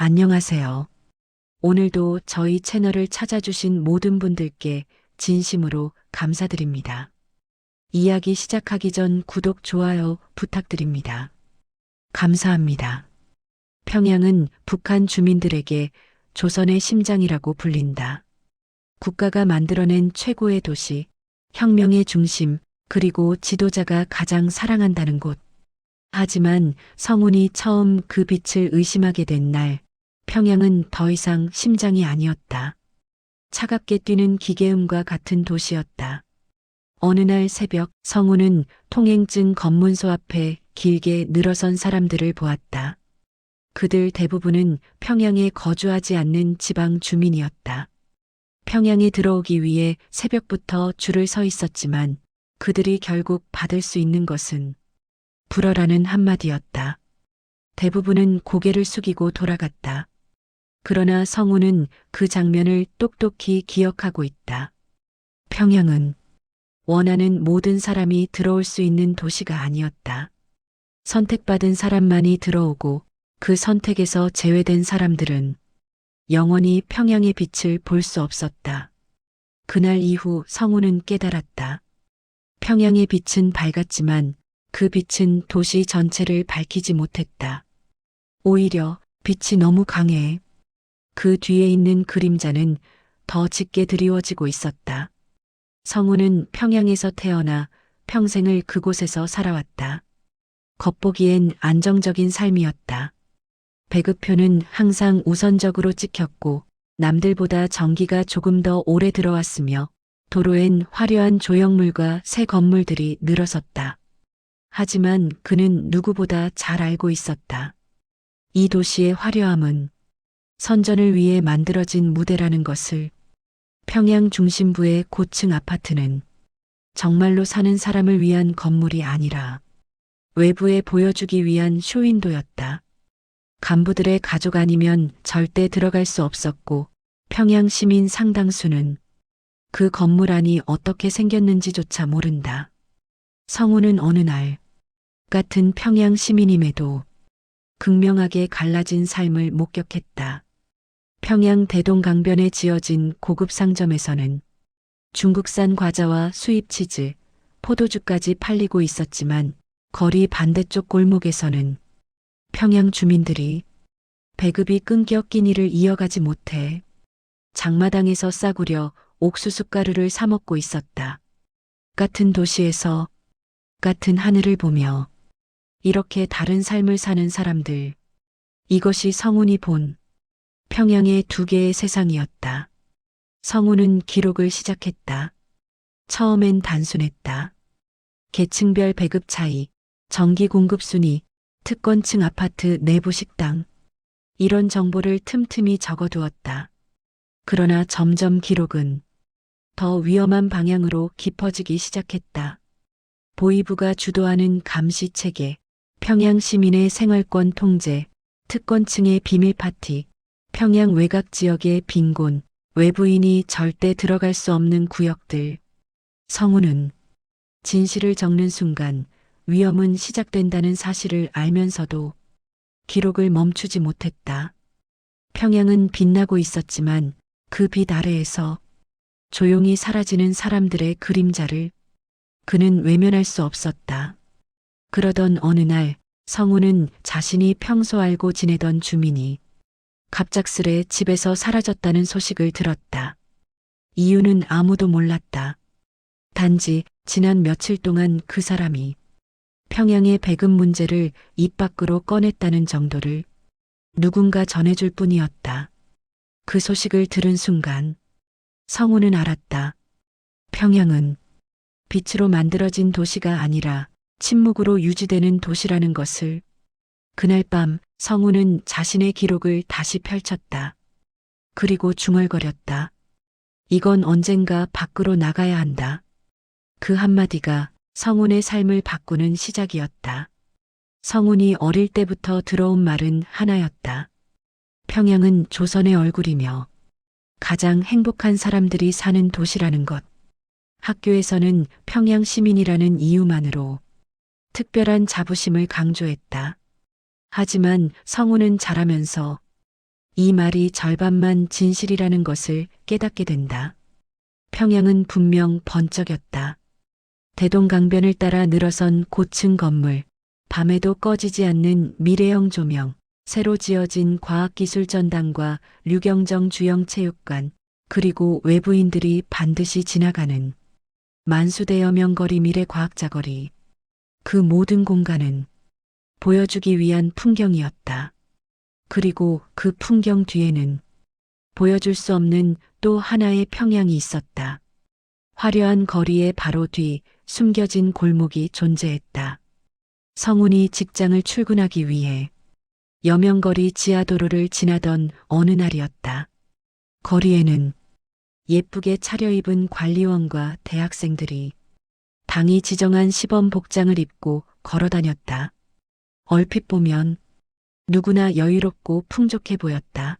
안녕하세요. 오늘도 저희 채널을 찾아주신 모든 분들께 진심으로 감사드립니다. 이야기 시작하기 전 구독, 좋아요 부탁드립니다. 감사합니다. 평양은 북한 주민들에게 조선의 심장이라고 불린다. 국가가 만들어낸 최고의 도시, 혁명의 중심, 그리고 지도자가 가장 사랑한다는 곳. 하지만 성운이 처음 그 빛을 의심하게 된 날, 평양은 더 이상 심장이 아니었다. 차갑게 뛰는 기계음과 같은 도시였다. 어느 날 새벽 성운은 통행증 검문소 앞에 길게 늘어선 사람들을 보았다. 그들 대부분은 평양에 거주하지 않는 지방 주민이었다. 평양에 들어오기 위해 새벽부터 줄을 서 있었지만 그들이 결국 받을 수 있는 것은 불어라는 한마디였다. 대부분은 고개를 숙이고 돌아갔다. 그러나 성우는 그 장면을 똑똑히 기억하고 있다. 평양은 원하는 모든 사람이 들어올 수 있는 도시가 아니었다. 선택받은 사람만이 들어오고 그 선택에서 제외된 사람들은 영원히 평양의 빛을 볼 수 없었다. 그날 이후 성우는 깨달았다. 평양의 빛은 밝았지만 그 빛은 도시 전체를 밝히지 못했다. 오히려 빛이 너무 강해 그 뒤에 있는 그림자는 더 짙게 드리워지고 있었다. 성우는 평양에서 태어나 평생을 그곳에서 살아왔다. 겉보기엔 안정적인 삶이었다. 배급표는 항상 우선적으로 찍혔고 남들보다 전기가 조금 더 오래 들어왔으며 도로엔 화려한 조형물과 새 건물들이 늘어섰다. 하지만 그는 누구보다 잘 알고 있었다. 이 도시의 화려함은 선전을 위해 만들어진 무대라는 것을. 평양 중심부의 고층 아파트는 정말로 사는 사람을 위한 건물이 아니라 외부에 보여주기 위한 쇼윈도였다. 간부들의 가족 아니면 절대 들어갈 수 없었고 평양 시민 상당수는 그 건물 안이 어떻게 생겼는지조차 모른다. 성우는 어느 날 같은 평양 시민임에도 극명하게 갈라진 삶을 목격했다. 평양 대동강변에 지어진 고급 상점에서는 중국산 과자와 수입 치즈, 포도주까지 팔리고 있었지만 거리 반대쪽 골목에서는 평양 주민들이 배급이 끊겨 끼니를 이어가지 못해 장마당에서 싸구려 옥수수 가루를 사 먹고 있었다. 같은 도시에서 같은 하늘을 보며 이렇게 다른 삶을 사는 사람들. 이것이 성운이 본 평양의 두 개의 세상이었다. 성운은 기록을 시작했다. 처음엔 단순했다. 계층별 배급 차이, 전기 공급 순위, 특권층 아파트 내부 식당. 이런 정보를 틈틈이 적어두었다. 그러나 점점 기록은 더 위험한 방향으로 깊어지기 시작했다. 보위부가 주도하는 감시 체계, 평양 시민의 생활권 통제, 특권층의 비밀 파티, 평양 외곽 지역의 빈곤, 외부인이 절대 들어갈 수 없는 구역들. 성우는 진실을 적는 순간 위험은 시작된다는 사실을 알면서도 기록을 멈추지 못했다. 평양은 빛나고 있었지만 그 빛 아래에서 조용히 사라지는 사람들의 그림자를 그는 외면할 수 없었다. 그러던 어느 날 성우는 자신이 평소 알고 지내던 주민이 갑작스레 집에서 사라졌다는 소식을 들었다. 이유는 아무도 몰랐다. 단지 지난 며칠 동안 그 사람이 평양의 배급 문제를 입 밖으로 꺼냈다는 정도를 누군가 전해줄 뿐이었다. 그 소식을 들은 순간 성우는 알았다. 평양은 빛으로 만들어진 도시가 아니라 침묵으로 유지되는 도시라는 것을. 그날 밤 성우는 자신의 기록을 다시 펼쳤다. 그리고 중얼거렸다. 이건 언젠가 밖으로 나가야 한다. 그 한마디가 성운의 삶을 바꾸는 시작이었다. 성운이 어릴 때부터 들어온 말은 하나였다. 평양은 조선의 얼굴이며 가장 행복한 사람들이 사는 도시라는 것. 학교에서는 평양 시민이라는 이유만으로 특별한 자부심을 강조했다. 하지만 성우는 자라면서 이 말이 절반만 진실이라는 것을 깨닫게 된다. 평양은 분명 번쩍였다. 대동강변을 따라 늘어선 고층 건물, 밤에도 꺼지지 않는 미래형 조명, 새로 지어진 과학기술전당과 류경정 주영체육관, 그리고 외부인들이 반드시 지나가는 만수대여 명거리 미래과학자거리. 그 모든 공간은 보여주기 위한 풍경이었다. 그리고 그 풍경 뒤에는 보여줄 수 없는 또 하나의 평양이 있었다. 화려한 거리의 바로 뒤 숨겨진 골목이 존재했다. 성운이 직장을 출근하기 위해 여명거리 지하도로를 지나던 어느 날이었다. 거리에는 예쁘게 차려입은 관리원과 대학생들이 당이 지정한 시범 복장을 입고 걸어다녔다. 얼핏 보면 누구나 여유롭고 풍족해 보였다.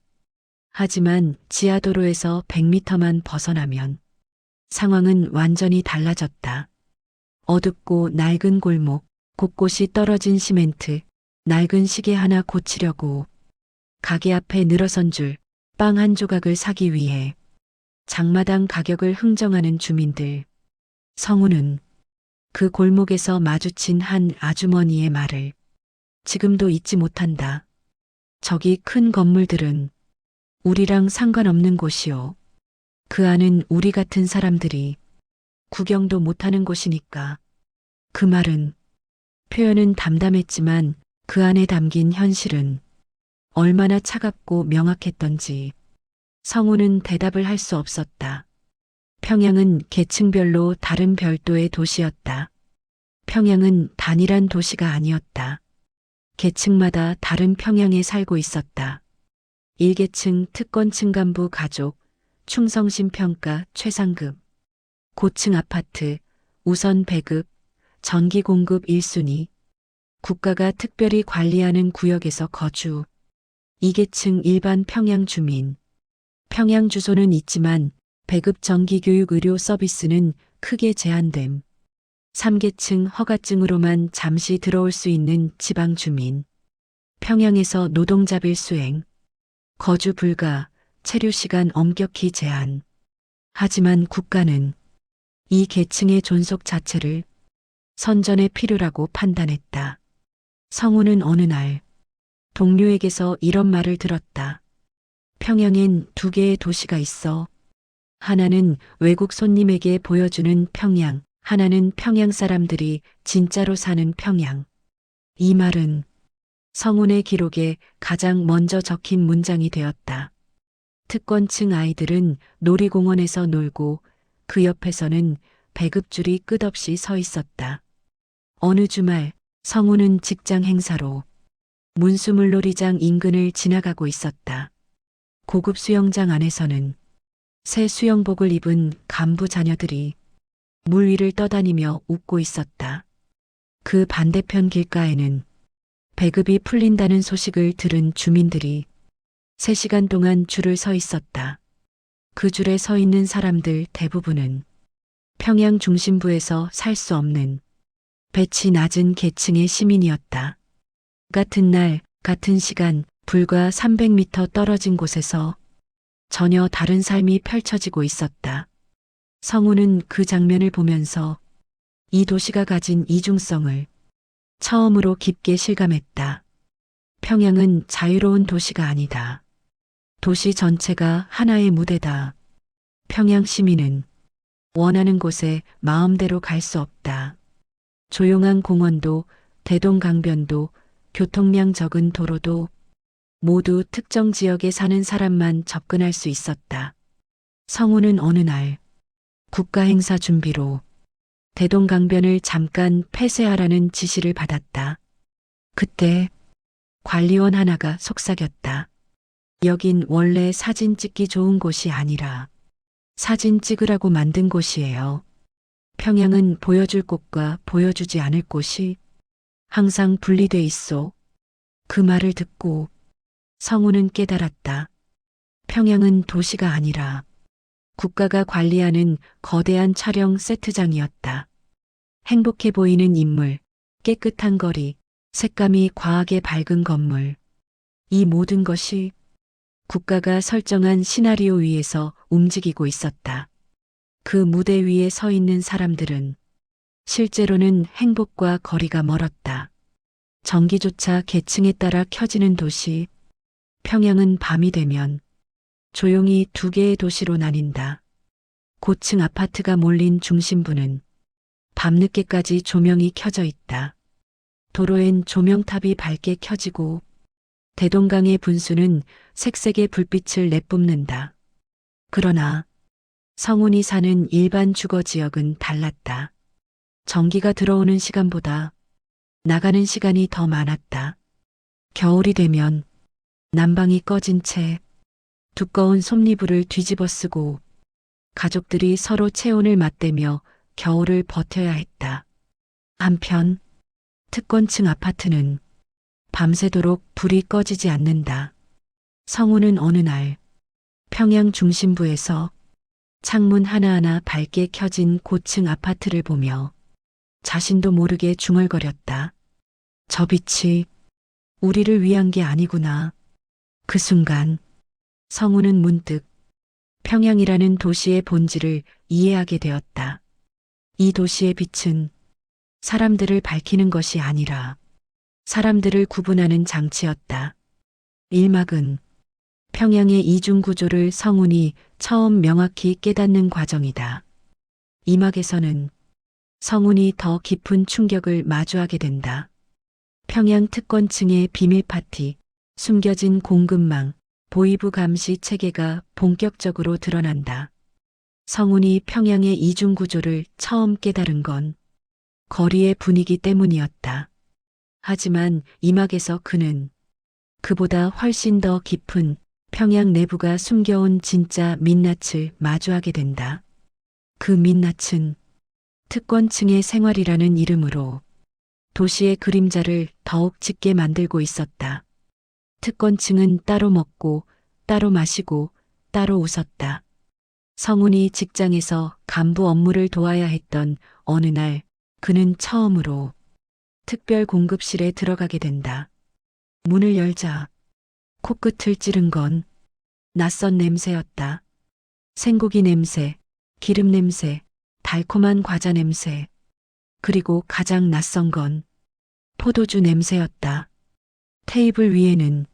하지만 지하도로에서 100m만 벗어나면 상황은 완전히 달라졌다. 어둡고 낡은 골목, 곳곳이 떨어진 시멘트, 낡은 시계 하나 고치려고 가게 앞에 늘어선 줄 빵 한 조각을 사기 위해 장마당 가격을 흥정하는 주민들. 성우는 그 골목에서 마주친 한 아주머니의 말을 지금도 잊지 못한다. 저기 큰 건물들은 우리랑 상관없는 곳이요. 그 안은 우리 같은 사람들이 구경도 못하는 곳이니까. 그 말은 표현은 담담했지만 그 안에 담긴 현실은 얼마나 차갑고 명확했던지 성우는 대답을 할 수 없었다. 평양은 계층별로 다른 별도의 도시였다. 평양은 단일한 도시가 아니었다. 계층마다 다른 평양에 살고 있었다. 1계층 특권층 간부 가족, 충성심 평가 최상급, 고층 아파트, 우선 배급, 전기 공급 1순위, 국가가 특별히 관리하는 구역에서 거주, 2계층 일반 평양 주민. 평양 주소는 있지만 배급 정기교육 의료 서비스는 크게 제한됨. 3계층 허가증으로만 잠시 들어올 수 있는 지방 주민. 평양에서 노동자빌 수행. 거주 불가, 체류 시간 엄격히 제한. 하지만 국가는 이 계층의 존속 자체를 선전의 필요라고 판단했다. 성우는 어느 날 동료에게서 이런 말을 들었다. 평양엔 2개의 도시가 있어. 하나는 외국 손님에게 보여주는 평양, 하나는 평양 사람들이 진짜로 사는 평양. 이 말은 성운의 기록에 가장 먼저 적힌 문장이 되었다. 특권층 아이들은 놀이공원에서 놀고 그 옆에서는 배급줄이 끝없이 서 있었다. 어느 주말 성우는 직장 행사로 문수물놀이장 인근을 지나가고 있었다. 고급 수영장 안에서는 새 수영복을 입은 간부 자녀들이 물 위를 떠다니며 웃고 있었다. 그 반대편 길가에는 배급이 풀린다는 소식을 들은 주민들이 3시간 동안 줄을 서 있었다. 그 줄에 서 있는 사람들 대부분은 평양 중심부에서 살 수 없는 배치 낮은 계층의 시민이었다. 같은 날, 같은 시간, 불과 300m 떨어진 곳에서 전혀 다른 삶이 펼쳐지고 있었다. 성우는 그 장면을 보면서 이 도시가 가진 이중성을 처음으로 깊게 실감했다. 평양은 자유로운 도시가 아니다. 도시 전체가 하나의 무대다. 평양 시민은 원하는 곳에 마음대로 갈 수 없다. 조용한 공원도, 대동강변도, 교통량 적은 도로도 모두 특정 지역에 사는 사람만 접근할 수 있었다. 성우는 어느 날 국가 행사 준비로 대동강변을 잠깐 폐쇄하라는 지시를 받았다. 그때 관리원 하나가 속삭였다. 여긴 원래 사진 찍기 좋은 곳이 아니라 사진 찍으라고 만든 곳이에요. 평양은 보여줄 곳과 보여주지 않을 곳이 항상 분리돼 있어. 그 말을 듣고 성우는 깨달았다. 평양은 도시가 아니라 국가가 관리하는 거대한 촬영 세트장이었다. 행복해 보이는 인물, 깨끗한 거리, 색감이 과하게 밝은 건물. 이 모든 것이 국가가 설정한 시나리오 위에서 움직이고 있었다. 그 무대 위에 서 있는 사람들은 실제로는 행복과 거리가 멀었다. 전기조차 계층에 따라 켜지는 도시, 평양은 밤이 되면 조용히 두 개의 도시로 나뉜다. 고층 아파트가 몰린 중심부는 밤늦게까지 조명이 켜져 있다. 도로엔 조명탑이 밝게 켜지고 대동강의 분수는 색색의 불빛을 내뿜는다. 그러나 성운이 사는 일반 주거 지역은 달랐다. 전기가 들어오는 시간보다 나가는 시간이 더 많았다. 겨울이 되면 난방이 꺼진 채 두꺼운 솜니부를 뒤집어 쓰고 가족들이 서로 체온을 맞대며 겨울을 버텨야 했다. 한편 특권층 아파트는 밤새도록 불이 꺼지지 않는다. 성우는 어느 날 평양 중심부에서 창문 하나하나 밝게 켜진 고층 아파트를 보며 자신도 모르게 중얼거렸다. 저 빛이 우리를 위한 게 아니구나. 그 순간 성우는 문득 평양이라는 도시의 본질을 이해하게 되었다. 이 도시의 빛은 사람들을 밝히는 것이 아니라 사람들을 구분하는 장치였다. 1막은 평양의 이중 구조를 성운이 처음 명확히 깨닫는 과정이다. 2막에서는 성운이 더 깊은 충격을 마주하게 된다. 평양 특권층의 비밀 파티, 숨겨진 공급망, 보이부 감시 체계가 본격적으로 드러난다. 성운이 평양의 이중 구조를 처음 깨달은 건 거리의 분위기 때문이었다. 하지만 이막에서 그는 그보다 훨씬 더 깊은 평양 내부가 숨겨온 진짜 민낯을 마주하게 된다. 그 민낯은 특권층의 생활이라는 이름으로 도시의 그림자를 더욱 짙게 만들고 있었다. 특권층은 따로 먹고 따로 마시고 따로 웃었다. 성운이 직장에서 간부 업무를 도와야 했던 어느 날 그는 처음으로 특별 공급실에 들어가게 된다. 문을 열자 코끝을 찌른 건 낯선 냄새였다. 생고기 냄새, 기름 냄새, 달콤한 과자 냄새, 그리고 가장 낯선 건 포도주 냄새였다. 테이블 위에는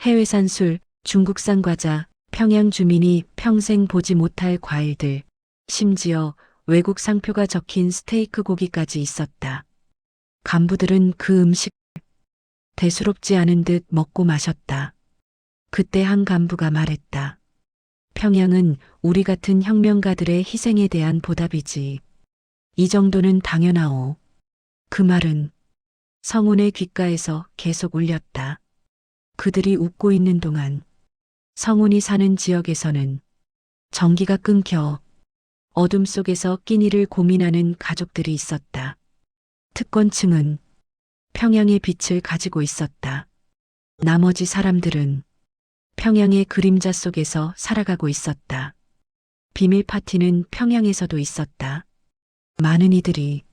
해외산 술, 중국산 과자, 평양 주민이 평생 보지 못할 과일들, 심지어 외국 상표가 적힌 스테이크 고기까지 있었다. 간부들은 그 음식을 대수롭지 않은 듯 먹고 마셨다. 그때 한 간부가 말했다. 평양은 우리 같은 혁명가들의 희생에 대한 보답이지. 이 정도는 당연하오. 그 말은 성운의 귓가에서 계속 울렸다. 그들이 웃고 있는 동안 성운이 사는 지역에서는 전기가 끊겨 어둠 속에서 끼니를 고민하는 가족들이 있었다. 특권층은 평양의 빛을 가지고 있었다. 나머지 사람들은 평양의 그림자 속에서 살아가고 있었다. 비밀 파티는 평양에서도 있었다. 많은 이들이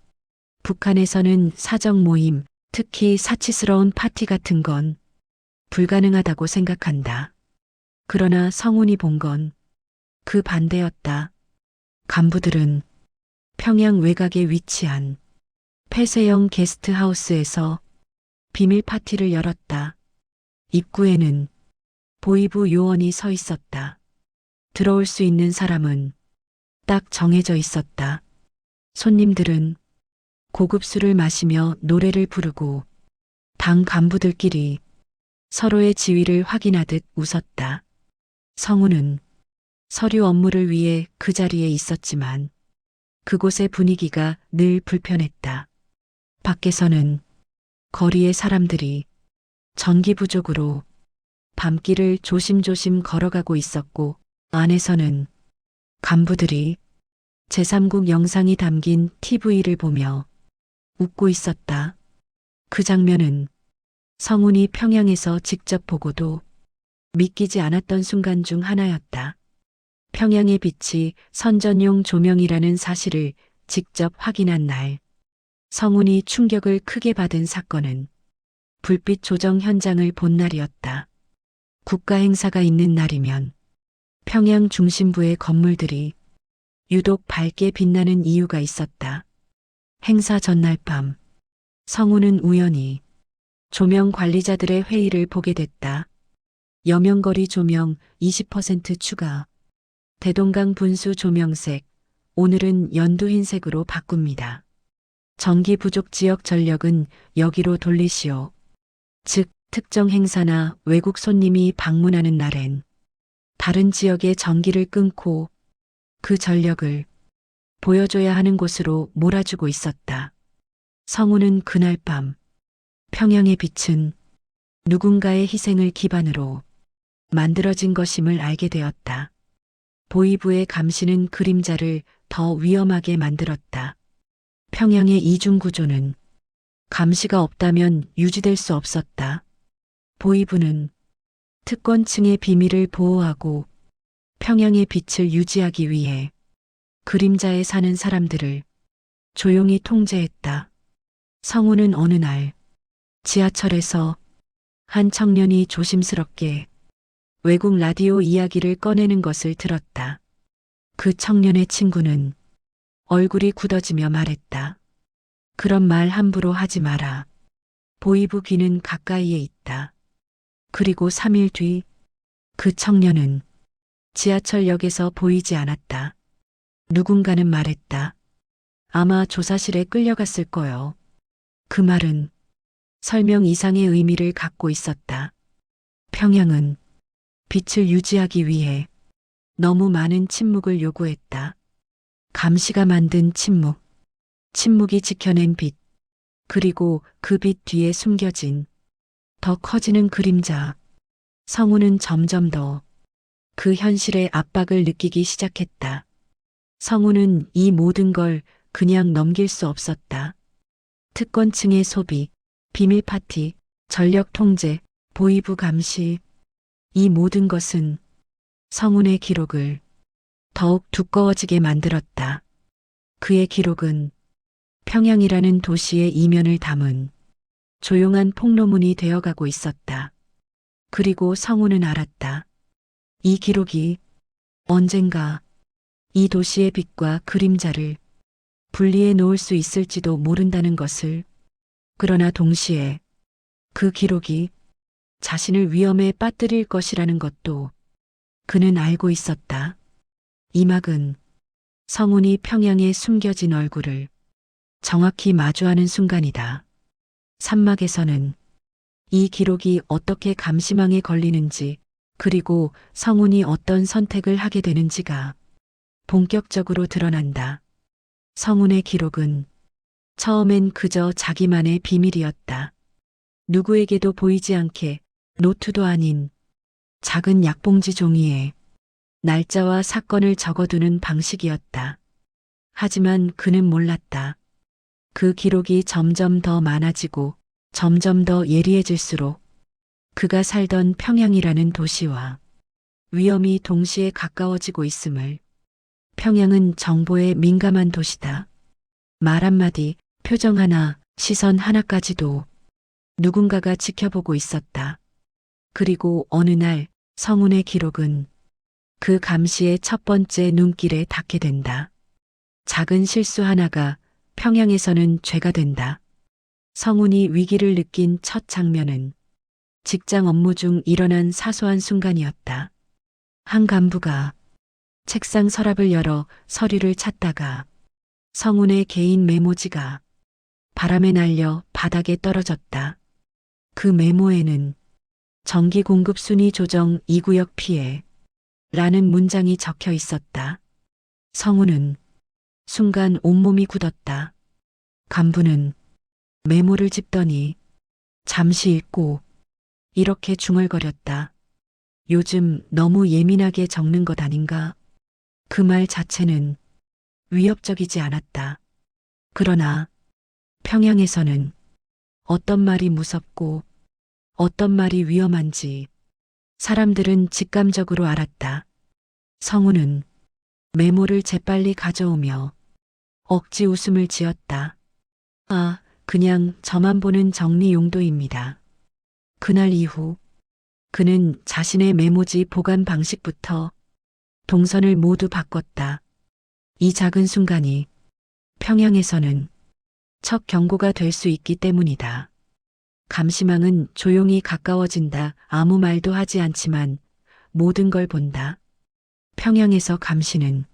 북한에서는 사적 모임, 특히 사치스러운 파티 같은 건 불가능하다고 생각한다. 그러나 성운이 본 건 그 반대였다. 간부들은 평양 외곽에 위치한 폐쇄형 게스트하우스에서 비밀 파티를 열었다. 입구에는 보이부 요원이 서 있었다. 들어올 수 있는 사람은 딱 정해져 있었다. 손님들은 고급 술을 마시며 노래를 부르고 당 간부들끼리 서로의 지위를 확인하듯 웃었다. 성우는 서류 업무를 위해 그 자리에 있었지만 그곳의 분위기가 늘 불편했다. 밖에서는 거리의 사람들이 전기 부족으로 밤길을 조심조심 걸어가고 있었고 안에서는 간부들이 제3국 영상이 담긴 TV를 보며 웃고 있었다. 그 장면은 성운이 평양에서 직접 보고도 믿기지 않았던 순간 중 하나였다. 평양의 빛이 선전용 조명이라는 사실을 직접 확인한 날, 성운이 충격을 크게 받은 사건은 불빛 조정 현장을 본 날이었다. 국가 행사가 있는 날이면 평양 중심부의 건물들이 유독 밝게 빛나는 이유가 있었다. 행사 전날 밤, 성우는 우연히 조명 관리자들의 회의를 보게 됐다. 여명거리 조명 20% 추가. 대동강 분수 조명색, 오늘은 연두흰색으로 바꿉니다. 전기 부족 지역 전력은 여기로 돌리시오. 즉, 특정 행사나 외국 손님이 방문하는 날엔 다른 지역의 전기를 끊고 그 전력을 보여줘야 하는 곳으로 몰아주고 있었다. 성우는 그날 밤 평양의 빛은 누군가의 희생을 기반으로 만들어진 것임을 알게 되었다. 보이부의 감시는 그림자를 더 위험하게 만들었다. 평양의 이중 구조는 감시가 없다면 유지될 수 없었다. 보이부는 특권층의 비밀을 보호하고 평양의 빛을 유지하기 위해 그림자에 사는 사람들을 조용히 통제했다. 성우는 어느 날 지하철에서 한 청년이 조심스럽게 외국 라디오 이야기를 꺼내는 것을 들었다. 그 청년의 친구는 얼굴이 굳어지며 말했다. 그런 말 함부로 하지 마라. 보이부 귀는 가까이에 있다. 그리고 3일 뒤 그 청년은 지하철역에서 보이지 않았다. 누군가는 말했다. 아마 조사실에 끌려갔을 거요. 그 말은 설명 이상의 의미를 갖고 있었다. 평양은 빛을 유지하기 위해 너무 많은 침묵을 요구했다. 감시가 만든 침묵, 침묵이 지켜낸 빛, 그리고 그 빛 뒤에 숨겨진 더 커지는 그림자. 성우는 점점 더 그 현실의 압박을 느끼기 시작했다. 성우는 이 모든 걸 그냥 넘길 수 없었다. 특권층의 소비, 비밀 파티, 전력 통제, 보이부 감시, 이 모든 것은 성운의 기록을 더욱 두꺼워지게 만들었다. 그의 기록은 평양이라는 도시의 이면을 담은 조용한 폭로문이 되어가고 있었다. 그리고 성운은 알았다. 이 기록이 언젠가 이 도시의 빛과 그림자를 분리해 놓을 수 있을지도 모른다는 것을. 그러나 동시에 그 기록이 자신을 위험에 빠뜨릴 것이라는 것도 그는 알고 있었다. 이막은 성운이 평양에 숨겨진 얼굴을 정확히 마주하는 순간이다. 산막에서는 이 기록이 어떻게 감시망에 걸리는지, 그리고 성운이 어떤 선택을 하게 되는지가 본격적으로 드러난다. 성운의 기록은 처음엔 그저 자기만의 비밀이었다. 누구에게도 보이지 않게 노트도 아닌 작은 약봉지 종이에 날짜와 사건을 적어두는 방식이었다. 하지만 그는 몰랐다. 그 기록이 점점 더 많아지고 점점 더 예리해질수록 그가 살던 평양이라는 도시와 위험이 동시에 가까워지고 있음을. 평양은 정보에 민감한 도시다. 말 한마디, 표정 하나, 시선 하나까지도 누군가가 지켜보고 있었다. 그리고 어느 날 성운의 기록은 그 감시의 첫 번째 눈길에 닿게 된다. 작은 실수 하나가 평양에서는 죄가 된다. 성운이 위기를 느낀 첫 장면은 직장 업무 중 일어난 사소한 순간이었다. 한 간부가 책상 서랍을 열어 서류를 찾다가 성운의 개인 메모지가 바람에 날려 바닥에 떨어졌다. 그 메모에는 전기 공급 순위 조정 2구역 피해 라는 문장이 적혀 있었다. 성운은 순간 온몸이 굳었다. 간부는 메모를 짚더니 잠시 읽고 이렇게 중얼거렸다. 요즘 너무 예민하게 적는 것 아닌가? 그 말 자체는 위협적이지 않았다. 그러나 평양에서는 어떤 말이 무섭고 어떤 말이 위험한지 사람들은 직감적으로 알았다. 성운은 메모를 재빨리 가져오며 억지 웃음을 지었다. 아, 그냥 저만 보는 정리 용도입니다. 그날 이후 그는 자신의 메모지 보관 방식부터 동선을 모두 바꿨다. 이 작은 순간이 평양에서는 첫 경고가 될 수 있기 때문이다. 감시망은 조용히 가까워진다. 아무 말도 하지 않지만 모든 걸 본다. 평양에서 감시는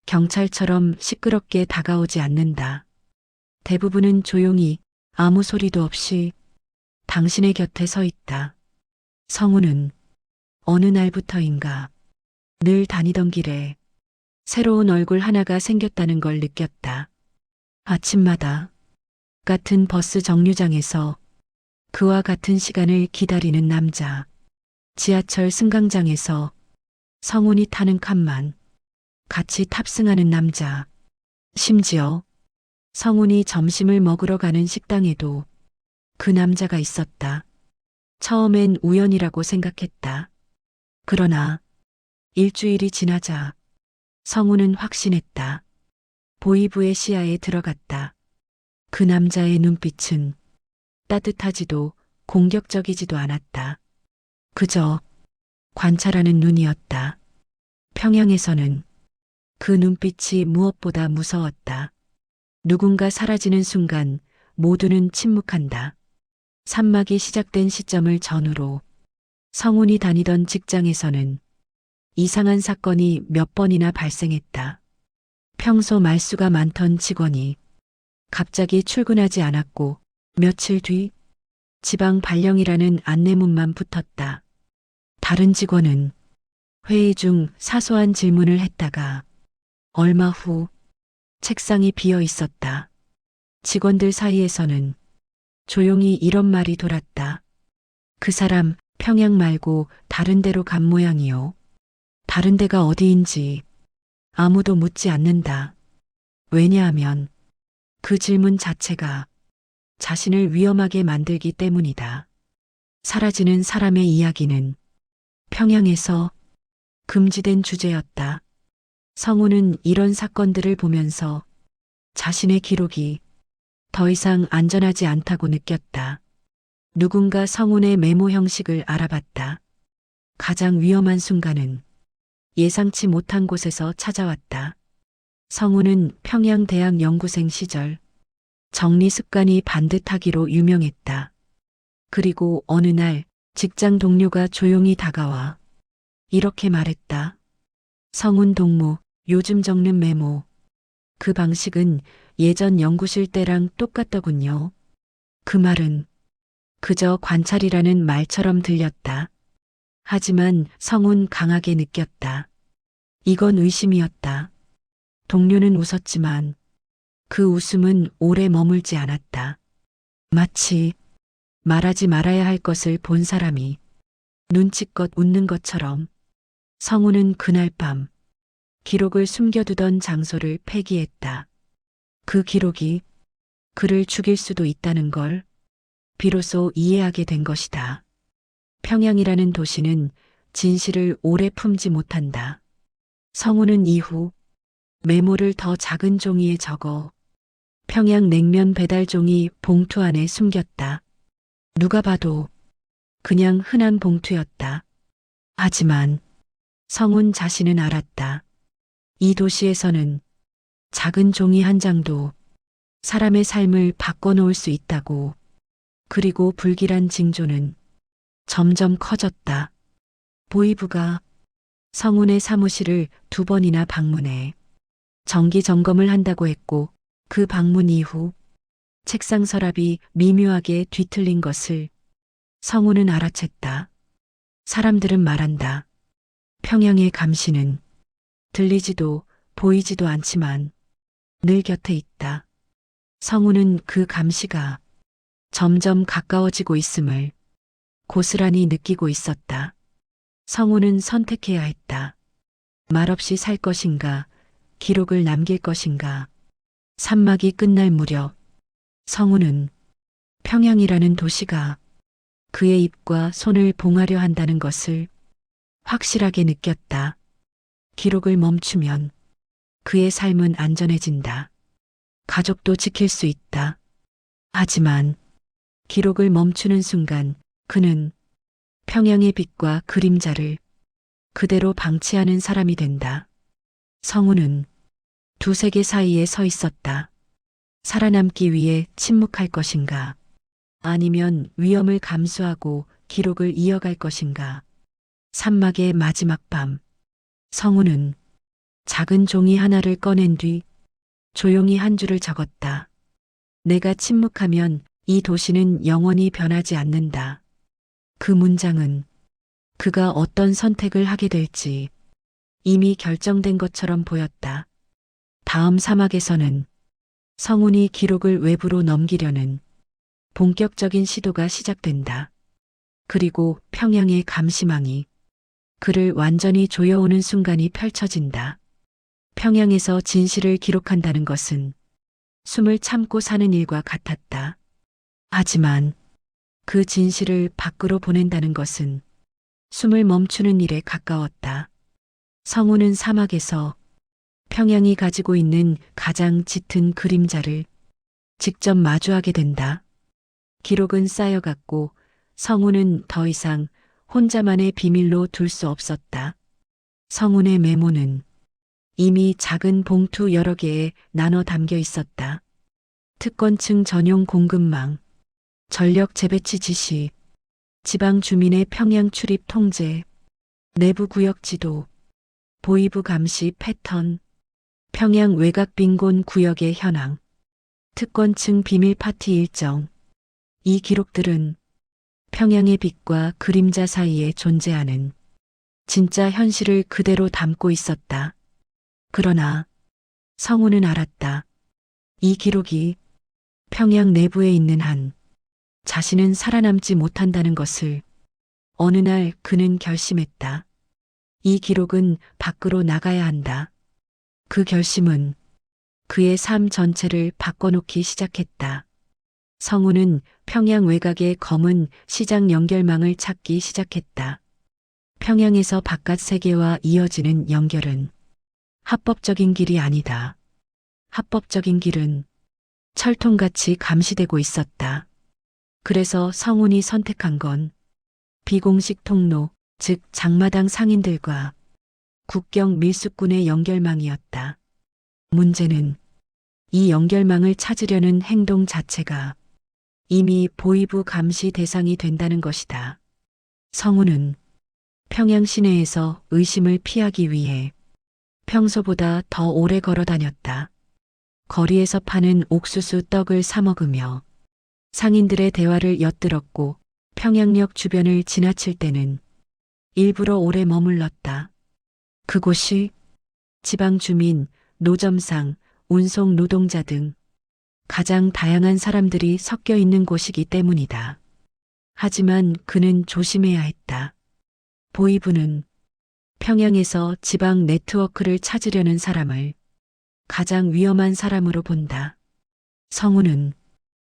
경찰처럼 시끄럽게 다가오지 않는다. 대부분은 조용히 아무 소리도 없이 당신의 곁에 서 있다. 성우는 어느 날부터인가 늘 다니던 길에 새로운 얼굴 하나가 생겼다는 걸 느꼈다. 아침마다 같은 버스 정류장에서 그와 같은 시간을 기다리는 남자. 지하철 승강장에서 성운이 타는 칸만 같이 탑승하는 남자. 심지어 성운이 점심을 먹으러 가는 식당에도 그 남자가 있었다. 처음엔 우연이라고 생각했다. 그러나 일주일이 지나자 성운은 확신했다. 보이부의 시야에 들어갔다. 그 남자의 눈빛은 따뜻하지도 공격적이지도 않았다. 그저 관찰하는 눈이었다. 평양에서는 그 눈빛이 무엇보다 무서웠다. 누군가 사라지는 순간 모두는 침묵한다. 산막이 시작된 시점을 전후로 성운이 다니던 직장에서는 이상한 사건이 몇 번이나 발생했다. 평소 말수가 많던 직원이 갑자기 출근하지 않았고 며칠 뒤 지방 발령이라는 안내문만 붙었다. 다른 직원은 회의 중 사소한 질문을 했다가 얼마 후 책상이 비어 있었다. 직원들 사이에서는 조용히 이런 말이 돌았다. 그 사람 평양 말고 다른 데로 간 모양이요. 다른 데가 어디인지 아무도 묻지 않는다. 왜냐하면 그 질문 자체가 자신을 위험하게 만들기 때문이다. 사라지는 사람의 이야기는 평양에서 금지된 주제였다. 성우는 이런 사건들을 보면서 자신의 기록이 더 이상 안전하지 않다고 느꼈다. 누군가 성운의 메모 형식을 알아봤다. 가장 위험한 순간은 예상치 못한 곳에서 찾아왔다. 성운은 평양대학 연구생 시절 정리 습관이 반듯하기로 유명했다. 그리고 어느 날 직장 동료가 조용히 다가와 이렇게 말했다. 성운 동무, 요즘 적는 메모. 그 방식은 예전 연구실 때랑 똑같더군요. 그 말은 그저 관찰이라는 말처럼 들렸다. 하지만 성운 강하게 느꼈다. 이건 의심이었다. 동료는 웃었지만 그 웃음은 오래 머물지 않았다. 마치 말하지 말아야 할 것을 본 사람이 눈치껏 웃는 것처럼 성우는 그날 밤 기록을 숨겨두던 장소를 폐기했다. 그 기록이 그를 죽일 수도 있다는 걸 비로소 이해하게 된 것이다. 평양이라는 도시는 진실을 오래 품지 못한다. 성우는 이후 메모를 더 작은 종이에 적어 평양 냉면 배달 종이 봉투 안에 숨겼다. 누가 봐도 그냥 흔한 봉투였다. 하지만 성운 자신은 알았다. 이 도시에서는 작은 종이 한 장도 사람의 삶을 바꿔놓을 수 있다고. 그리고 불길한 징조는 점점 커졌다. 보이부가 성운의 사무실을 2번이나 방문해 정기 점검을 한다고 했고 그 방문 이후 책상 서랍이 미묘하게 뒤틀린 것을 성운은 알아챘다. 사람들은 말한다. 평양의 감시는 들리지도 보이지도 않지만 늘 곁에 있다. 성운은 그 감시가 점점 가까워지고 있음을 고스란히 느끼고 있었다. 성운은 선택해야 했다. 말없이 살 것인가, 기록을 남길 것인가. 산막이 끝날 무렵 성운은 평양이라는 도시가 그의 입과 손을 봉하려 한다는 것을 확실하게 느꼈다. 기록을 멈추면 그의 삶은 안전해진다. 가족도 지킬 수 있다. 하지만 기록을 멈추는 순간 그는 평양의 빛과 그림자를 그대로 방치하는 사람이 된다. 성우는 두 세계 사이에 서 있었다. 살아남기 위해 침묵할 것인가? 아니면 위험을 감수하고 기록을 이어갈 것인가? 산막의 마지막 밤, 성우는 작은 종이 하나를 꺼낸 뒤 조용히 한 줄을 적었다. 내가 침묵하면 이 도시는 영원히 변하지 않는다. 그 문장은 그가 어떤 선택을 하게 될지 이미 결정된 것처럼 보였다. 다음 사막에서는 성운이 기록을 외부로 넘기려는 본격적인 시도가 시작된다. 그리고 평양의 감시망이 그를 완전히 조여오는 순간이 펼쳐진다. 평양에서 진실을 기록한다는 것은 숨을 참고 사는 일과 같았다. 하지만 그 진실을 밖으로 보낸다는 것은 숨을 멈추는 일에 가까웠다. 성우는 사막에서 평양이 가지고 있는 가장 짙은 그림자를 직접 마주하게 된다. 기록은 쌓여갔고 성우는 더 이상 혼자만의 비밀로 둘 수 없었다. 성운의 메모는 이미 작은 봉투 여러 개에 나눠 담겨 있었다. 특권층 전용 공급망, 전력 재배치 지시, 지방 주민의 평양 출입 통제, 내부 구역 지도, 보이부 감시 패턴, 평양 외곽 빈곤 구역의 현황, 특권층 비밀 파티 일정. 이 기록들은 평양의 빛과 그림자 사이에 존재하는 진짜 현실을 그대로 담고 있었다. 그러나 성우는 알았다. 이 기록이 평양 내부에 있는 한 자신은 살아남지 못한다는 것을. 어느 날 그는 결심했다. 이 기록은 밖으로 나가야 한다. 그 결심은 그의 삶 전체를 바꿔놓기 시작했다. 성우는 평양 외곽의 검은 시장 연결망을 찾기 시작했다. 평양에서 바깥 세계와 이어지는 연결은 합법적인 길이 아니다. 합법적인 길은 철통같이 감시되고 있었다. 그래서 성운이 선택한 건 비공식 통로, 즉 장마당 상인들과 국경 밀수꾼의 연결망이었다. 문제는 이 연결망을 찾으려는 행동 자체가 이미 보이부 감시 대상이 된다는 것이다. 성우는 평양 시내에서 의심을 피하기 위해 평소보다 더 오래 걸어 다녔다. 거리에서 파는 옥수수 떡을 사 먹으며 상인들의 대화를 엿들었고 평양역 주변을 지나칠 때는 일부러 오래 머물렀다. 그곳이 지방 주민, 노점상, 운송 노동자 등 가장 다양한 사람들이 섞여 있는 곳이기 때문이다. 하지만 그는 조심해야 했다. 보이부는 평양에서 지방 네트워크를 찾으려는 사람을 가장 위험한 사람으로 본다. 성우는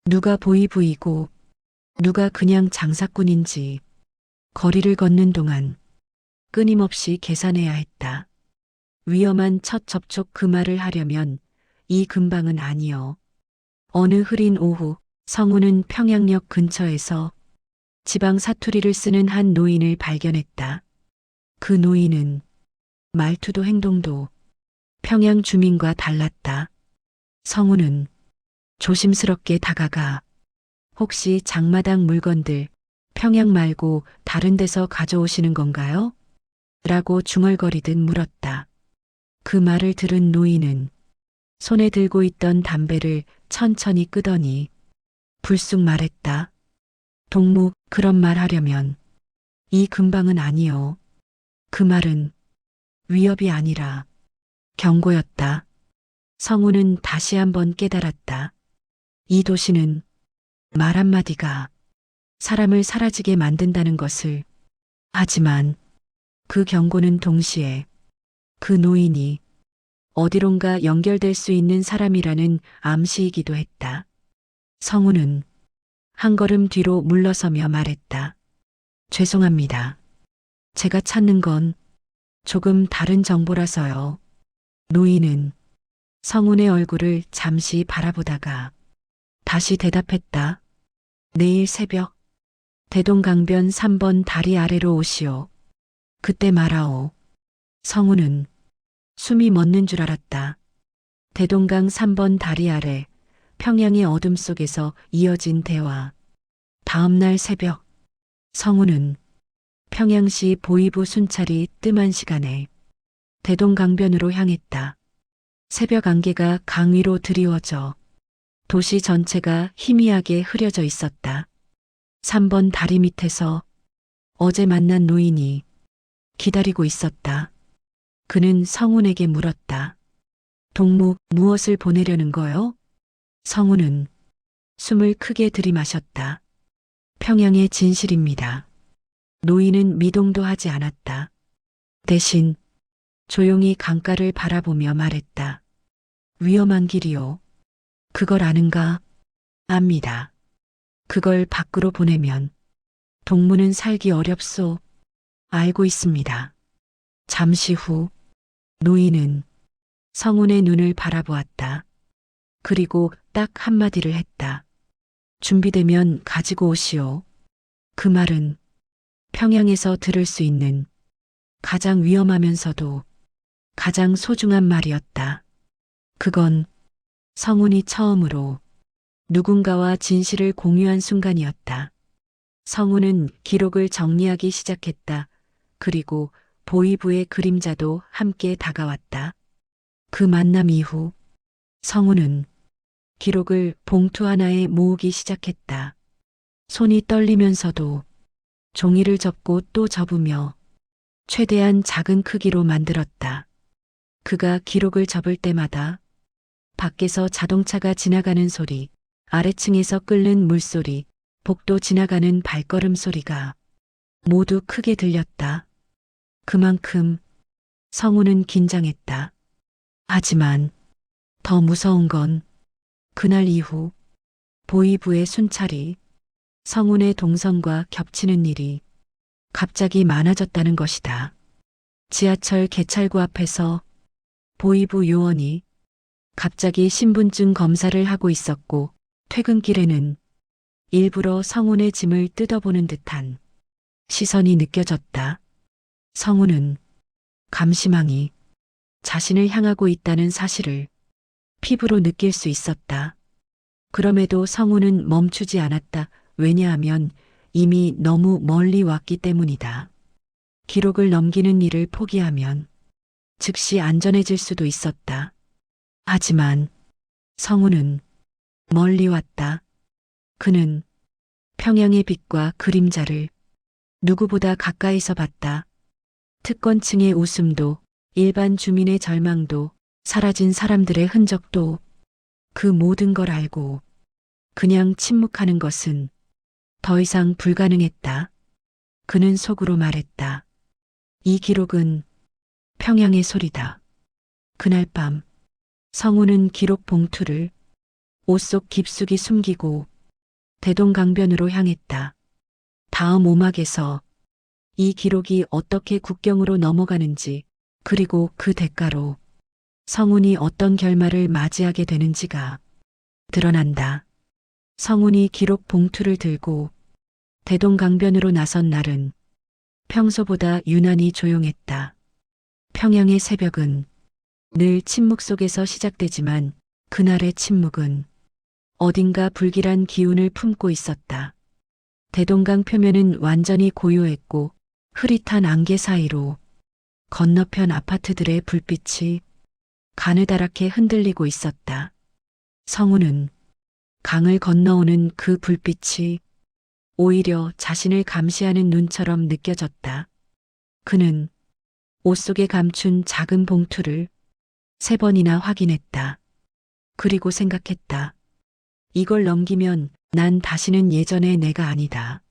누가 보이부이고 누가 그냥 장사꾼인지 거리를 걷는 동안 끊임없이 계산해야 했다. 위험한 첫 접촉 그 말을 하려면 이 근방은 아니요. 어느 흐린 오후 성우는 평양역 근처에서 지방 사투리를 쓰는 한 노인을 발견했다. 그 노인은 말투도 행동도 평양 주민과 달랐다. 성우는 조심스럽게 다가가 혹시 장마당 물건들 평양 말고 다른 데서 가져오시는 건가요? 라고 중얼거리듯 물었다. 그 말을 들은 노인은 손에 들고 있던 담배를 천천히 끄더니 불쑥 말했다. 동무, 그런 말 하려면 이 근방은 아니요. 그 말은 위협이 아니라 경고였다. 성우는 다시 한번 깨달았다. 이 도시는 말 한마디가 사람을 사라지게 만든다는 것을. 하지만 그 경고는 동시에 그 노인이 어디론가 연결될 수 있는 사람이라는 암시이기도 했다. 성우는 한 걸음 뒤로 물러서며 말했다. 죄송합니다. 제가 찾는 건 조금 다른 정보라서요. 노인은 성운의 얼굴을 잠시 바라보다가 다시 대답했다. 내일 새벽 대동강변 3번 다리 아래로 오시오. 그때 말하오. 성우는 숨이 멎는 줄 알았다. 대동강 3번 다리 아래 평양의 어둠 속에서 이어진 대화. 다음 날 새벽 성우는 평양시 보이부 순찰이 뜸한 시간에 대동강변으로 향했다. 새벽 안개가 강 위로 드리워져 도시 전체가 희미하게 흐려져 있었다. 3번 다리 밑에서 어제 만난 노인이 기다리고 있었다. 그는 성운에게 물었다. 동무, 무엇을 보내려는 거요? 성운은 숨을 크게 들이마셨다. 평양의 진실입니다. 노인은 미동도 하지 않았다. 대신 조용히 강가를 바라보며 말했다. 위험한 길이요. 그걸 아는가? 압니다. 그걸 밖으로 보내면 동무는 살기 어렵소. 알고 있습니다. 잠시 후 노인은 성운의 눈을 바라보았다. 그리고 딱 한마디를 했다. 준비되면 가지고 오시오. 그 말은 평양에서 들을 수 있는 가장 위험하면서도 가장 소중한 말이었다. 그건 성운이 처음으로 누군가와 진실을 공유한 순간이었다. 성운은 기록을 정리하기 시작했다. 그리고 보이부의 그림자도 함께 다가왔다. 그 만남 이후 성운은 기록을 봉투 하나에 모으기 시작했다. 손이 떨리면서도 종이를 접고 또 접으며 최대한 작은 크기로 만들었다. 그가 기록을 접을 때마다 밖에서 자동차가 지나가는 소리, 아래층에서 끓는 물소리, 복도 지나가는 발걸음 소리가 모두 크게 들렸다. 그만큼 성우는 긴장했다. 하지만 더 무서운 건 그날 이후 보이부의 순찰이 성운의 동선과 겹치는 일이 갑자기 많아졌다는 것이다. 지하철 개찰구 앞에서 보이부 요원이 갑자기 신분증 검사를 하고 있었고 퇴근길에는 일부러 성운의 짐을 뜯어보는 듯한 시선이 느껴졌다. 성운은 감시망이 자신을 향하고 있다는 사실을 피부로 느낄 수 있었다. 그럼에도 성운은 멈추지 않았다. 왜냐하면 이미 너무 멀리 왔기 때문이다. 기록을 넘기는 일을 포기하면 즉시 안전해질 수도 있었다. 하지만 성운은 멀리 왔다. 그는 평양의 빛과 그림자를 누구보다 가까이서 봤다. 특권층의 웃음도, 일반 주민의 절망도, 사라진 사람들의 흔적도 그 모든 걸 알고 그냥 침묵하는 것은 더 이상 불가능했다. 그는 속으로 말했다. 이 기록은 평양의 소리다. 그날 밤 성우는 기록 봉투를 옷 속 깊숙이 숨기고 대동강변으로 향했다. 다음 오막에서 이 기록이 어떻게 국경으로 넘어가는지 그리고 그 대가로 성운이 어떤 결말을 맞이하게 되는지가 드러난다. 성운이 기록 봉투를 들고 대동강변으로 나선 날은 평소보다 유난히 조용했다. 평양의 새벽은 늘 침묵 속에서 시작되지만 그날의 침묵은 어딘가 불길한 기운을 품고 있었다. 대동강 표면은 완전히 고요했고 흐릿한 안개 사이로 건너편 아파트들의 불빛이 가느다랗게 흔들리고 있었다. 성우는 강을 건너오는 그 불빛이 오히려 자신을 감시하는 눈처럼 느껴졌다. 그는 옷 속에 감춘 작은 봉투를 3번이나 확인했다. 그리고 생각했다. 이걸 넘기면 난 다시는 예전의 내가 아니다.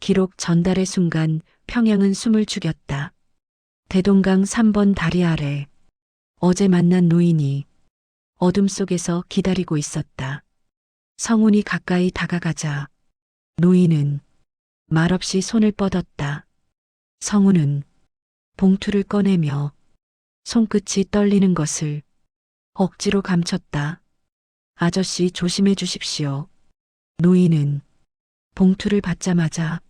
기록 전달의 순간 평양은 숨을 죽였다. 대동강 3번 다리 아래 어제 만난 노인이 어둠 속에서 기다리고 있었다. 성운이 가까이 다가가자 노인은 말없이 손을 뻗었다. 성운은 봉투를 꺼내며 손끝이 떨리는 것을 억지로 감췄다. 아저씨 조심해 주십시오. 노인은 봉투를 받자마자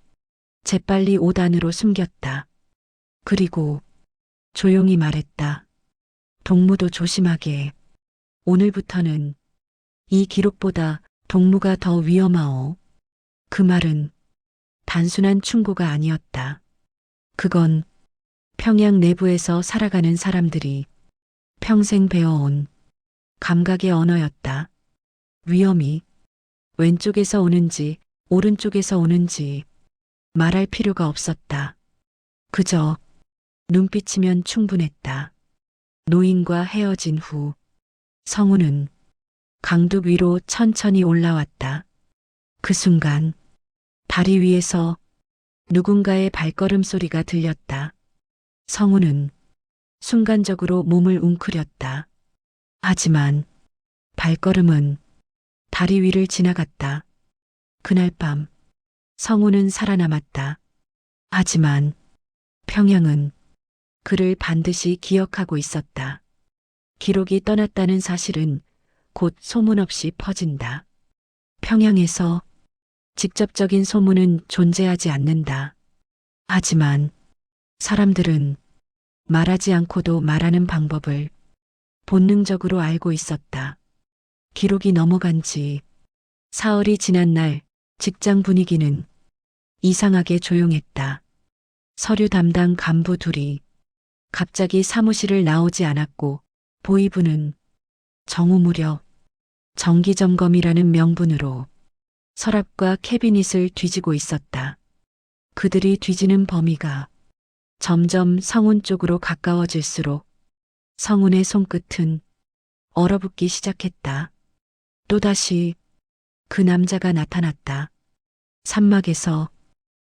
재빨리 옷 안으로 숨겼다. 그리고 조용히 말했다. 동무도 조심하게. 오늘부터는 이 기록보다 동무가 더 위험하오. 그 말은 단순한 충고가 아니었다. 그건 평양 내부에서 살아가는 사람들이 평생 배워온 감각의 언어였다. 위험이 왼쪽에서 오는지 오른쪽에서 오는지 말할 필요가 없었다. 그저 눈빛이면 충분했다. 노인과 헤어진 후 성우는 강둑 위로 천천히 올라왔다. 그 순간 다리 위에서 누군가의 발걸음 소리가 들렸다. 성우는 순간적으로 몸을 웅크렸다. 하지만 발걸음은 다리 위를 지나갔다. 그날 밤 성우는 살아남았다. 하지만 평양은 그를 반드시 기억하고 있었다. 기록이 떠났다는 사실은 곧 소문 없이 퍼진다. 평양에서 직접적인 소문은 존재하지 않는다. 하지만 사람들은 말하지 않고도 말하는 방법을 본능적으로 알고 있었다. 기록이 넘어간 지 사흘이 지난 날 직장 분위기는 이상하게 조용했다. 서류 담당 간부 둘이 갑자기 사무실을 나오지 않았고 보이부는 정오 무렵 정기점검이라는 명분으로 서랍과 캐비닛을 뒤지고 있었다. 그들이 뒤지는 범위가 점점 성운 쪽으로 가까워질수록 성운의 손끝은 얼어붙기 시작했다. 또다시 그 남자가 나타났다. 산막에서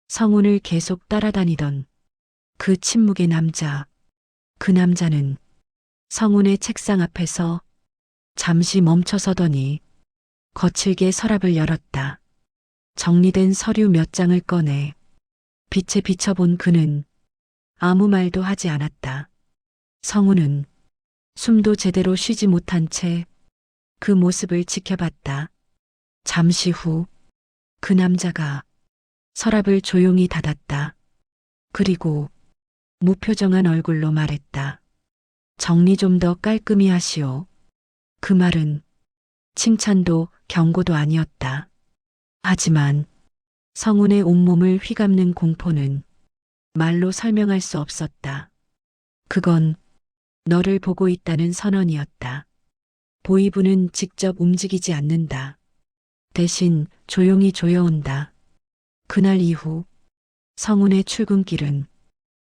성운을 계속 따라다니던 그 침묵의 남자. 그 남자는 성운의 책상 앞에서 잠시 멈춰서더니 거칠게 서랍을 열었다. 정리된 서류 몇 장을 꺼내 빛에 비춰본 그는 아무 말도 하지 않았다. 성우는 숨도 제대로 쉬지 못한 채 그 모습을 지켜봤다. 잠시 후 그 남자가 서랍을 조용히 닫았다. 그리고 무표정한 얼굴로 말했다. 정리 좀 더 깔끔히 하시오. 그 말은 칭찬도 경고도 아니었다. 하지만 성운의 온몸을 휘감는 공포는 말로 설명할 수 없었다. 그건 너를 보고 있다는 선언이었다. 보이부는 직접 움직이지 않는다. 대신 조용히 조여온다. 그날 이후 성운의 출근길은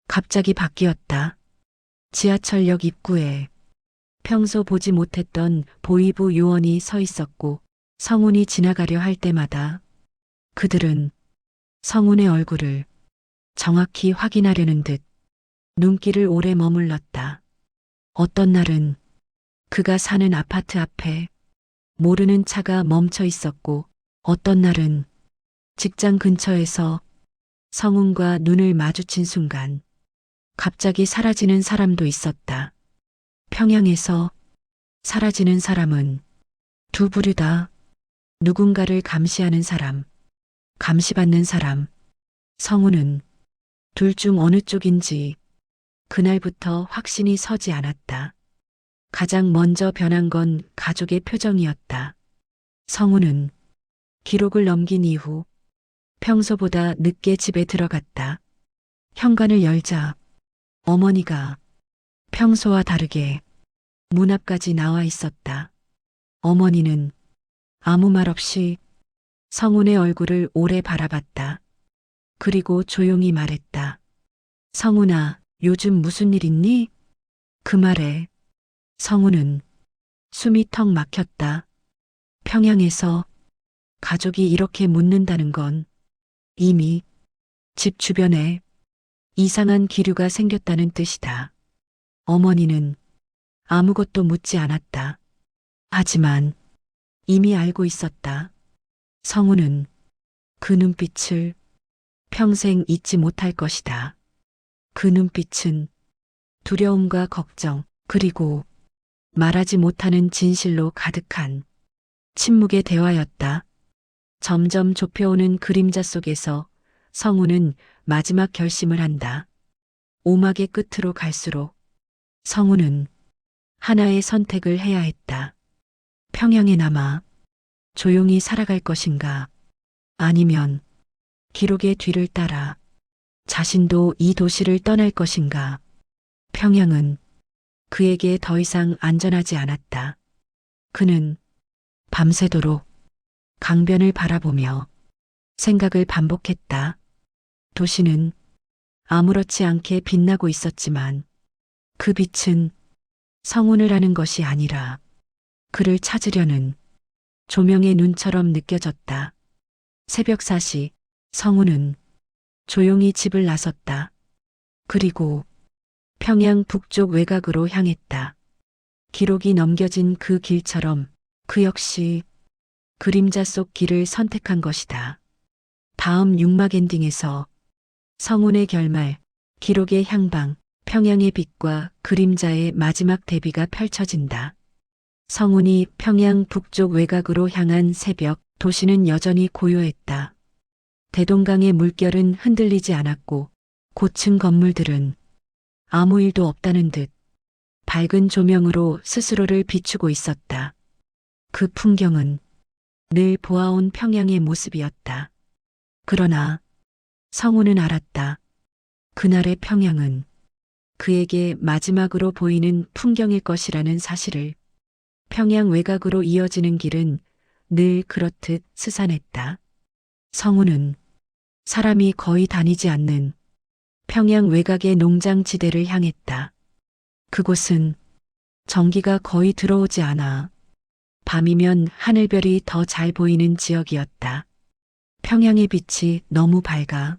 갑자기 바뀌었다. 지하철역 입구에 평소 보지 못했던 보이부 요원이 서 있었고 성운이 지나가려 할 때마다 그들은 성운의 얼굴을 정확히 확인하려는 듯 눈길을 오래 머물렀다. 어떤 날은 그가 사는 아파트 앞에 모르는 차가 멈춰 있었고 어떤 날은 직장 근처에서 성운과 눈을 마주친 순간 갑자기 사라지는 사람도 있었다. 평양에서 사라지는 사람은 두 부류다. 누군가를 감시하는 사람, 감시받는 사람. 성우는 둘 중 어느 쪽인지 그날부터 확신이 서지 않았다. 가장 먼저 변한 건 가족의 표정이었다. 성우는 기록을 넘긴 이후 평소보다 늦게 집에 들어갔다. 현관을 열자 어머니가 평소와 다르게 문 앞까지 나와 있었다. 어머니는 아무 말 없이 성운의 얼굴을 오래 바라봤다. 그리고 조용히 말했다. 성운아, 요즘 무슨 일 있니? 그 말에 성운은 숨이 턱 막혔다. 평양에서 가족이 이렇게 묻는다는 건 이미 집 주변에 이상한 기류가 생겼다는 뜻이다. 어머니는 아무것도 묻지 않았다. 하지만 이미 알고 있었다. 성우는 그 눈빛을 평생 잊지 못할 것이다. 그 눈빛은 두려움과 걱정 그리고 말하지 못하는 진실로 가득한 침묵의 대화였다. 점점 좁혀오는 그림자 속에서 성우는 마지막 결심을 한다. 오막의 끝으로 갈수록 성우는 하나의 선택을 해야 했다. 평양에 남아 조용히 살아갈 것인가, 아니면 기록의 뒤를 따라 자신도 이 도시를 떠날 것인가. 평양은 그에게 더 이상 안전하지 않았다. 그는 밤새도록 강변을 바라보며 생각을 반복했다. 도시는 아무렇지 않게 빛나고 있었지만 그 빛은 성운을 하는 것이 아니라 그를 찾으려는 조명의 눈처럼 느껴졌다. 새벽 4시 성운은 조용히 집을 나섰다. 그리고 평양 북쪽 외곽으로 향했다. 기록이 넘겨진 그 길처럼 그 역시 그림자 속 길을 선택한 것이다. 다음 육막 엔딩에서 성운의 결말, 기록의 향방, 평양의 빛과 그림자의 마지막 대비가 펼쳐진다. 성운이 평양 북쪽 외곽으로 향한 새벽, 도시는 여전히 고요했다. 대동강의 물결은 흔들리지 않았고 고층 건물들은 아무 일도 없다는 듯 밝은 조명으로 스스로를 비추고 있었다. 그 풍경은 늘 보아온 평양의 모습이었다. 그러나 성우는 알았다. 그날의 평양은 그에게 마지막으로 보이는 풍경일 것이라는 사실을. 평양 외곽으로 이어지는 길은 늘 그렇듯 스산했다. 성우는 사람이 거의 다니지 않는 평양 외곽의 농장지대를 향했다. 그곳은 전기가 거의 들어오지 않아 밤이면 하늘별이 더 잘 보이는 지역이었다. 평양의 빛이 너무 밝아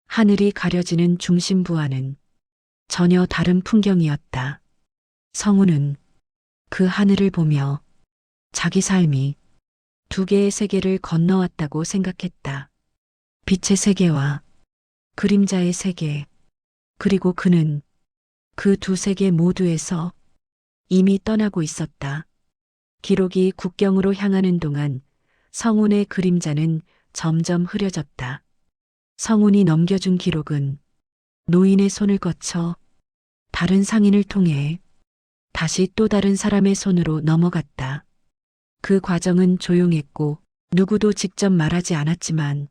하늘이 가려지는 중심부와는 전혀 다른 풍경이었다. 성우는 그 하늘을 보며 자기 삶이 두 개의 세계를 건너왔다고 생각했다. 빛의 세계와 그림자의 세계, 그리고 그는 그 두 세계 모두에서 이미 떠나고 있었다. 기록이 국경으로 향하는 동안 성운의 그림자는 점점 흐려졌다. 성운이 넘겨준 기록은 노인의 손을 거쳐 다른 상인을 통해 다시 또 다른 사람의 손으로 넘어갔다. 그 과정은 조용했고 누구도 직접 말하지 않았지만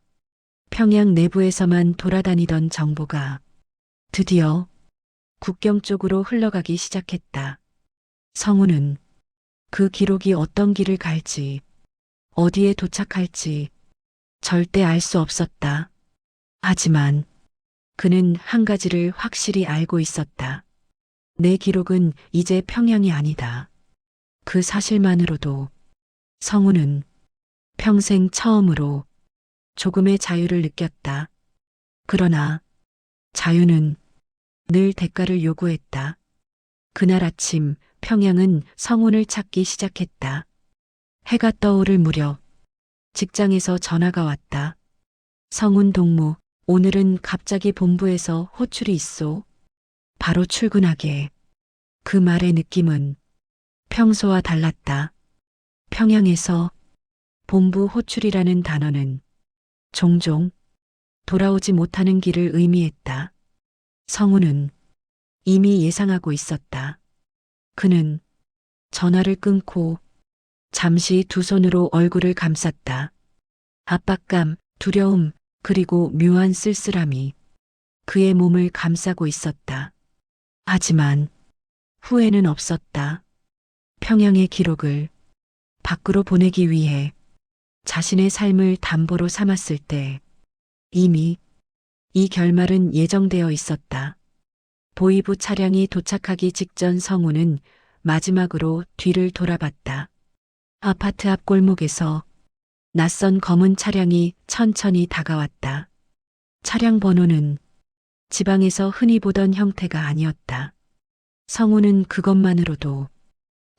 평양 내부에서만 돌아다니던 정보가 드디어 국경 쪽으로 흘러가기 시작했다. 성우는 그 기록이 어떤 길을 갈지, 어디에 도착할지 절대 알 수 없었다. 하지만 그는 한 가지를 확실히 알고 있었다. 내 기록은 이제 평양이 아니다. 그 사실만으로도 성우는 평생 처음으로 조금의 자유를 느꼈다. 그러나 자유는 늘 대가를 요구했다. 그날 아침 평양은 성운을 찾기 시작했다. 해가 떠오를 무렵 직장에서 전화가 왔다. 성운 동무, 오늘은 갑자기 본부에서 호출이 있소. 바로 출근하게. 그 말의 느낌은 평소와 달랐다. 평양에서 본부 호출이라는 단어는 종종 돌아오지 못하는 길을 의미했다. 성우는 이미 예상하고 있었다. 그는 전화를 끊고 잠시 두 손으로 얼굴을 감쌌다. 압박감, 두려움, 그리고 묘한 쓸쓸함이 그의 몸을 감싸고 있었다. 하지만 후회는 없었다. 평양의 기록을 밖으로 보내기 위해 자신의 삶을 담보로 삼았을 때 이미 이 결말은 예정되어 있었다. 보이부 차량이 도착하기 직전 성우는 마지막으로 뒤를 돌아봤다. 아파트 앞 골목에서 낯선 검은 차량이 천천히 다가왔다. 차량 번호는 지방에서 흔히 보던 형태가 아니었다. 성우는 그것만으로도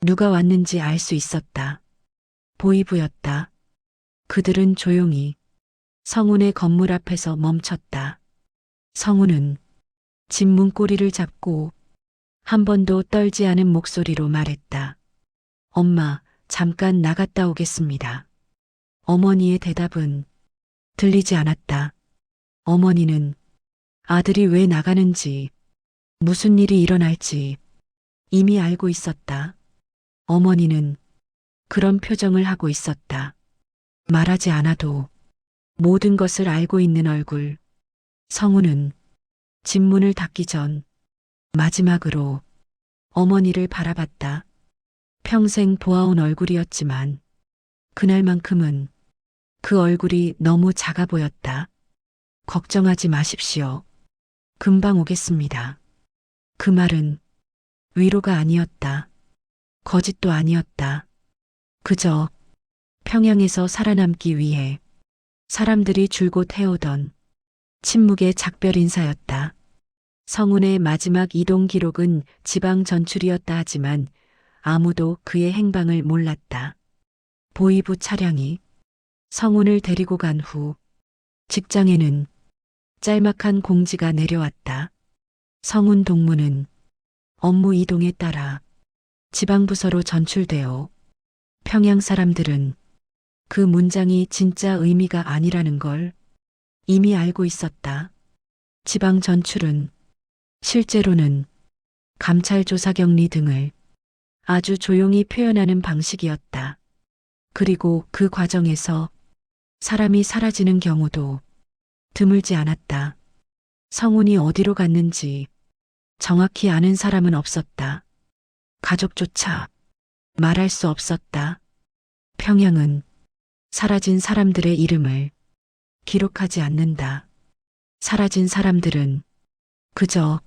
누가 왔는지 알 수 있었다. 보이부였다. 그들은 조용히 성운의 건물 앞에서 멈췄다. 성운은 집 문고리를 잡고 한 번도 떨지 않은 목소리로 말했다. 엄마, 잠깐 나갔다 오겠습니다. 어머니의 대답은 들리지 않았다. 어머니는 아들이 왜 나가는지, 무슨 일이 일어날지 이미 알고 있었다. 어머니는 그런 표정을 하고 있었다. 말하지 않아도 모든 것을 알고 있는 얼굴. 성우는 집문을 닫기 전 마지막으로 어머니를 바라봤다. 평생 보아온 얼굴이었지만 그날만큼은 그 얼굴이 너무 작아 보였다. 걱정하지 마십시오. 금방 오겠습니다. 그 말은 위로가 아니었다. 거짓도 아니었다. 그저 평양에서 살아남기 위해 사람들이 줄곧 해오던 침묵의 작별 인사였다. 성운의 마지막 이동 기록은 지방 전출이었다 하지만 아무도 그의 행방을 몰랐다. 보이부 차량이 성운을 데리고 간 후 직장에는 짤막한 공지가 내려왔다. 성운 동무는 업무 이동에 따라 지방부서로 전출되어 평양 사람들은 그 문장이 진짜 의미가 아니라는 걸 이미 알고 있었다. 지방 전출은 실제로는 감찰 조사 격리 등을 아주 조용히 표현하는 방식이었다. 그리고 그 과정에서 사람이 사라지는 경우도 드물지 않았다. 성운이 어디로 갔는지 정확히 아는 사람은 없었다. 가족조차 말할 수 없었다. 평양은 사라진 사람들의 이름을 기록하지 않는다. 사라진 사람들은 그저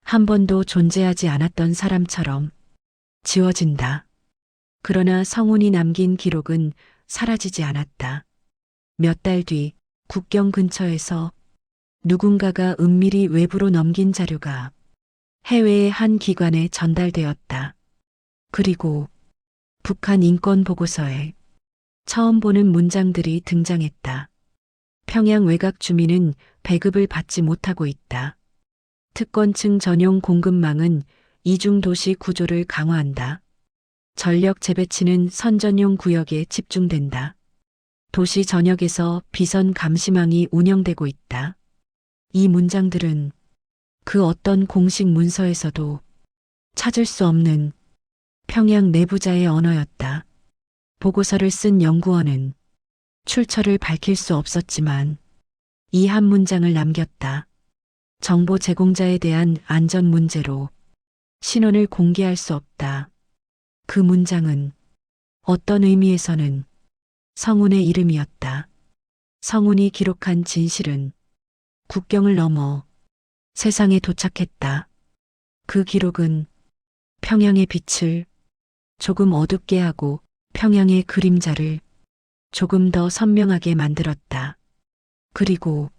한 번도 존재하지 않았던 사람처럼 지워진다. 그러나 성운이 남긴 기록은 사라지지 않았다. 몇 달 뒤 국경 근처에서 누군가가 은밀히 외부로 넘긴 자료가 해외의 한 기관에 전달되었다. 그리고 북한 인권 보고서에 처음 보는 문장들이 등장했다. 평양 외곽 주민은 배급을 받지 못하고 있다. 특권층 전용 공급망은 이중도시 구조를 강화한다. 전력 재배치는 선전용 구역에 집중된다. 도시 전역에서 비선 감시망이 운영되고 있다. 이 문장들은 그 어떤 공식 문서에서도 찾을 수 없는 평양 내부자의 언어였다. 보고서를 쓴 연구원은 출처를 밝힐 수 없었지만 이 한 문장을 남겼다. 정보 제공자에 대한 안전 문제로 신원을 공개할 수 없다. 그 문장은 어떤 의미에서는 성운의 이름이었다. 성운이 기록한 진실은 국경을 넘어 세상에 도착했다. 그 기록은 평양의 빛을 조금 어둡게 하고 평양의 그림자를 조금 더 선명하게 만들었다. 그리고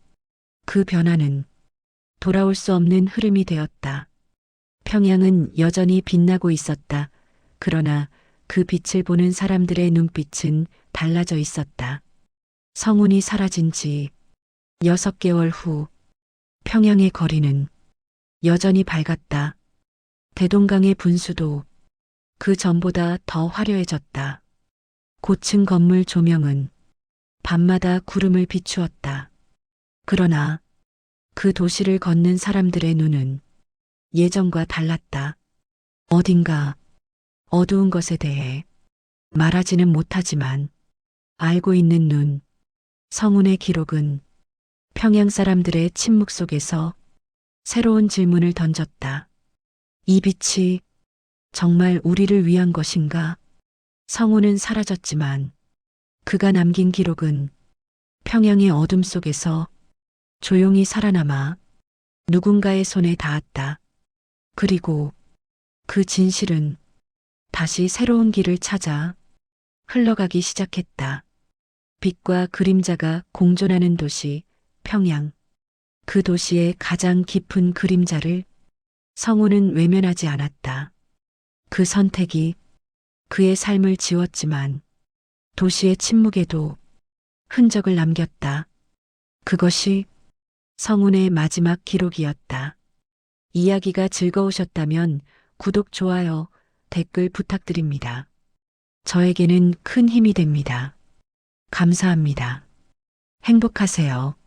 그 변화는 돌아올 수 없는 흐름이 되었다. 평양은 여전히 빛나고 있었다. 그러나 그 빛을 보는 사람들의 눈빛은 달라져 있었다. 성운이 사라진 지 6개월 후 평양의 거리는 여전히 밝았다. 대동강의 분수도 그 전보다 더 화려해졌다. 고층 건물 조명은 밤마다 구름을 비추었다. 그러나 그 도시를 걷는 사람들의 눈은 예전과 달랐다. 어딘가 어두운 것에 대해 말하지는 못하지만 알고 있는 눈. 성운의 기록은 평양 사람들의 침묵 속에서 새로운 질문을 던졌다. 이 빛이 정말 우리를 위한 것인가? 성운은 사라졌지만 그가 남긴 기록은 평양의 어둠 속에서 조용히 살아남아 누군가의 손에 닿았다. 그리고 그 진실은 다시 새로운 길을 찾아 흘러가기 시작했다. 빛과 그림자가 공존하는 도시, 평양. 그 도시의 가장 깊은 그림자를 성운은 외면하지 않았다. 그 선택이 그의 삶을 지웠지만 도시의 침묵에도 흔적을 남겼다. 그것이 성운의 마지막 기록이었다. 이야기가 즐거우셨다면 구독, 좋아요, 댓글 부탁드립니다. 저에게는 큰 힘이 됩니다. 감사합니다. 행복하세요.